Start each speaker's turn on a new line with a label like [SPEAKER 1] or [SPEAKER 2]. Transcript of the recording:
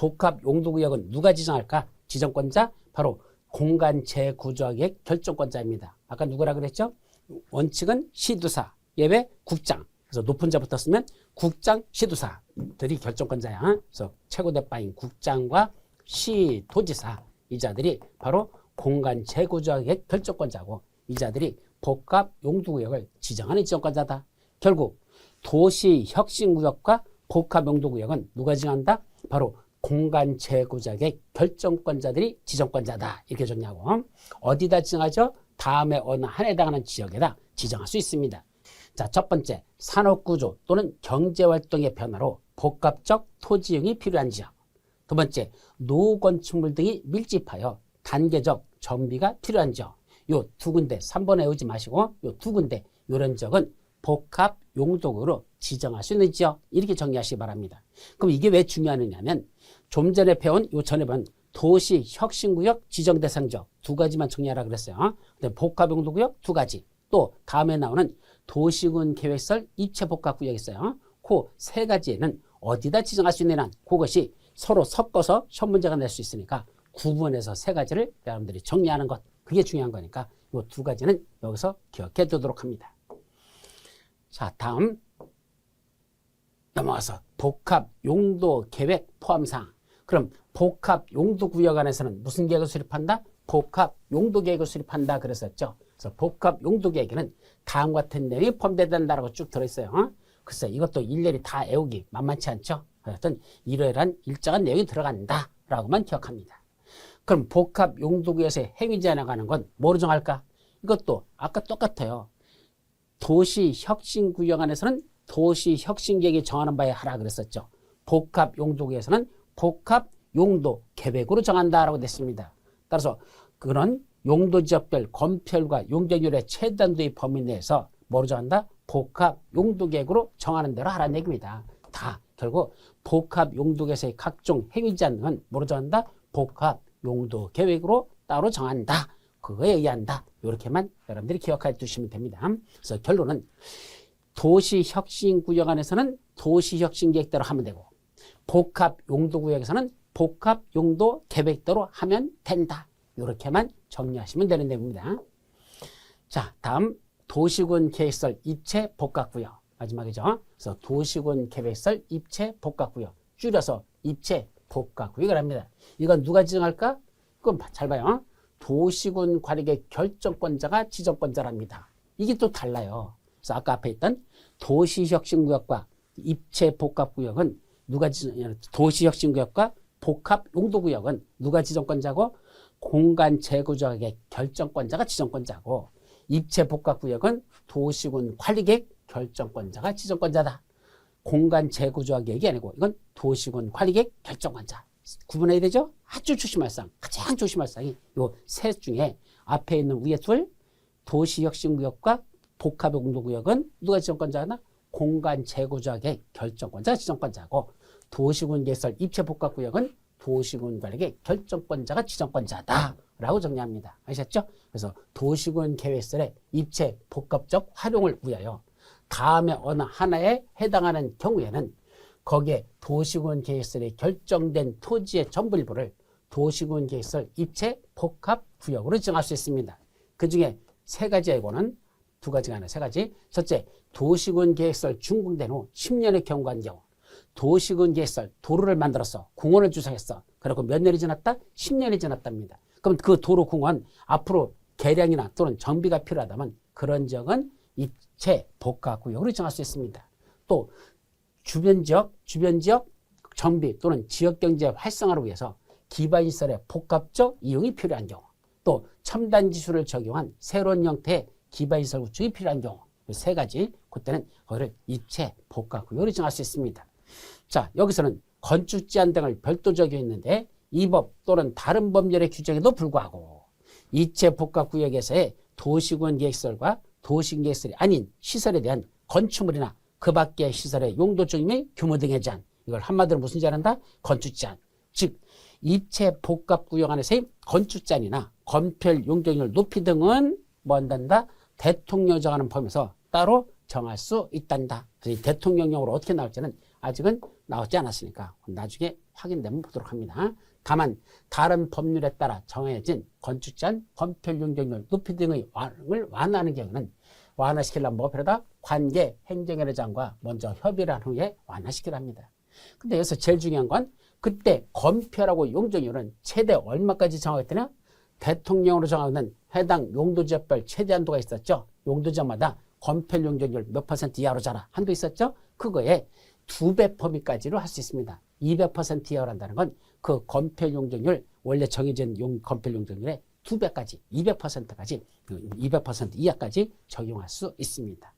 [SPEAKER 1] 복합 용도구역은 누가 지정할까? 지정권자 바로 공간 재구조계획 결정권자입니다. 아까 누구라 그랬죠? 원칙은 시도사, 예외 국장. 그래서 높은 자부터 쓰면 국장, 시도사들이 결정권자야. 그래서 최고 대파인 국장과 시도지사 이 자들이 바로 공간 재구조계획 결정권자고 이 자들이 복합 용도구역을 지정하는 지정권자다. 결국 도시 혁신구역과 복합 용도구역은 누가 지정한다? 바로 공간 재구조계획 결정권자들이 지정권자다. 이렇게 정리하고 어디다 지정하죠? 다음에 어느 한에 해당하는 지역에다 지정할 수 있습니다. 자, 첫 번째 산업구조 또는 경제활동의 변화로 복합적 토지이용이 필요한 지역. 두 번째 노후 건축물 등이 밀집하여 단계적 정비가 필요한 지역. 요 두 군데 3번 외우지 마시고 요 두 군데 이런 지역은 복합 용도구로 지정할 수 있는 지역 이렇게 정리하시기 바랍니다. 그럼 이게 왜 중요하느냐면 좀 전에 배운 요 전에 본 도시 혁신구역 지정 대상 지역 두 가지만 정리하라 그랬어요. 근데 복합 용도구역 두 가지 또 다음에 나오는 도시군 계획설 입체 복합구역 있어요. 그 세 가지에는 어디다 지정할 수 있느냐 그것이 서로 섞어서 시험 문제가 낼 수 있으니까 구분해서 세 가지를 여러분들이 정리하는 것 그게 중요한 거니까 이 두 가지는 여기서 기억해 두도록 합니다. 자, 다음 넘어가서 복합 용도 계획 포함사항. 그럼 복합 용도 구역 안에서는 무슨 계획을 수립한다? 복합 용도 계획을 수립한다 그랬었죠. 그래서 복합 용도 계획에는 다음과 같은 내용이 포함된다라고 쭉 들어있어요. 글쎄 이것도 일일이 다 외우기 만만치 않죠. 하여튼 이러이러한 일정한 내용이 들어간다라고만 기억합니다. 그럼 복합 용도구역에서 행위 제한에 관한 건 뭐로 정할까? 이것도 아까 똑같아요. 도시혁신구역 안에서는 도시혁신계획이 정하는 바에 하라 그랬었죠. 복합 용도구역에서는 복합 용도 계획으로 정한다라고 됐습니다. 따라서 그런 용도지역별 건폐율과 용적률의 최단 도입 범위 내에서 뭐로 정한다? 복합 용도계획으로 정하는 대로 하라는 얘기입니다. 다 결국 복합 용도계획에서의 각종 행위 제한은 뭐로 정한다? 복합 용도 계획으로 따로 정한다. 그거에 의한다. 이렇게만 여러분들이 기억해 두시면 됩니다. 그래서 결론은 도시혁신구역 안에서는 도시혁신계획대로 하면 되고 복합 용도구역에서는 복합 용도 계획대로 하면 된다. 이렇게만 정리하시면 되는 내용입니다. 자, 다음 도시군 계획설 입체 복합구역 마지막이죠. 그래서 도시군 계획설 입체 복합구역 줄여서 입체 복합구역을 합니다. 이건 누가 지정할까? 그럼 잘 봐요. 도시군 관리계 결정권자가 지정권자랍니다. 이게 또 달라요. 그래서 아까 앞에 있던 도시혁신구역과 입체 복합구역은 누가 도시혁신구역과 복합용도구역은 누가 지정권자고 공간 재구조계획 결정권자가 지정권자고 입체 복합구역은 도시군 관리계획 결정권자가 지정권자다. 공간 재구조계획이 아니고 이건 도시군 관리계획 결정권자. 구분해야 되죠? 아주 조심할 사항, 가장 조심할 사항이 요 셋 중에 앞에 있는 위에 둘 도시혁신구역과 복합용도구역은 누가 지정권자나 공간 재구조계획 결정권자가 지정권자고 도시군 계획설 입체 복합구역은 도시군 관리계획 결정권자가 지정권자다라고 정리합니다. 아셨죠? 그래서 도시군 계획설의 입체 복합적 활용을 위하여 다음에 어느 하나에 해당하는 경우에는 거기에 도시군 계획설에 결정된 토지의 전부 일부를 도시군 계획설 입체 복합구역으로 지정할 수 있습니다. 그 중에 세 가지 예고는 두 가지가 아니라 세 가지. 첫째, 도시군 계획설 준공된 후 10년의 경과한 경우 도시군 계획설 도로를 만들어서 공원을 주상했어. 그리고 몇 년이 지났다? 10년이 지났답니다. 그럼 그 도로 공원 앞으로 개량이나 또는 정비가 필요하다면 그런 지역은 입체 복합구역으로 정할 수 있습니다. 또 주변 지역 정비 또는 지역경제 활성화를 위해서 기반시설의 복합적 이용이 필요한 경우 또 첨단 기술을 적용한 새로운 형태의 기반시설 구축이 필요한 경우 세 가지 그때는 그거를 입체 복합구역으로 정할 수 있습니다. 자, 여기서는 건축 제한 등을 별도 적용했는데 이 법 또는 다른 법률의 규정에도 불구하고 입체 복합구역에서의 도시군 계획설과 도시계획설이 아닌 시설에 대한 건축물이나 그 밖의 시설의 용도 적용의 규모 등의 제한 이걸 한마디로 무슨 제한한다? 건축 제한. 즉 입체 복합구역 안에서의 건축 제한이나 건폐율 용적률 높이 등은 뭐 한단다? 대통령 정하는 범위에서 따로 정할 수 있단다. 그래서 이 대통령령으로 어떻게 나올지는 아직은 나오지 않았으니까 나중에 확인되면 보도록 합니다. 다만 다른 법률에 따라 정해진 건축 제한, 건폐율 용적률 높이 등의 완을 완화하는 경우는 완화시키려면 뭐 필요하다? 관계 행정위원회장과 먼저 협의를 한 후에 완화시키려 합니다. 근데 여기서 제일 중요한 건 그때 건폐율하고 용적률은 최대 얼마까지 정하겠다냐? 대통령으로 정하는 해당 용도지역별 최대 한도가 있었죠. 용도지역마다 건폐율 용적률 몇 % 이하로 자라 한도 있었죠. 그거에 2배 범위까지로 할 수 있습니다. 200% 이하로 한다는 건 그 건폐율 용적률 원래 정해진 건폐율 용적률의 2배까지 200%까지 200% 이하까지 적용할 수 있습니다.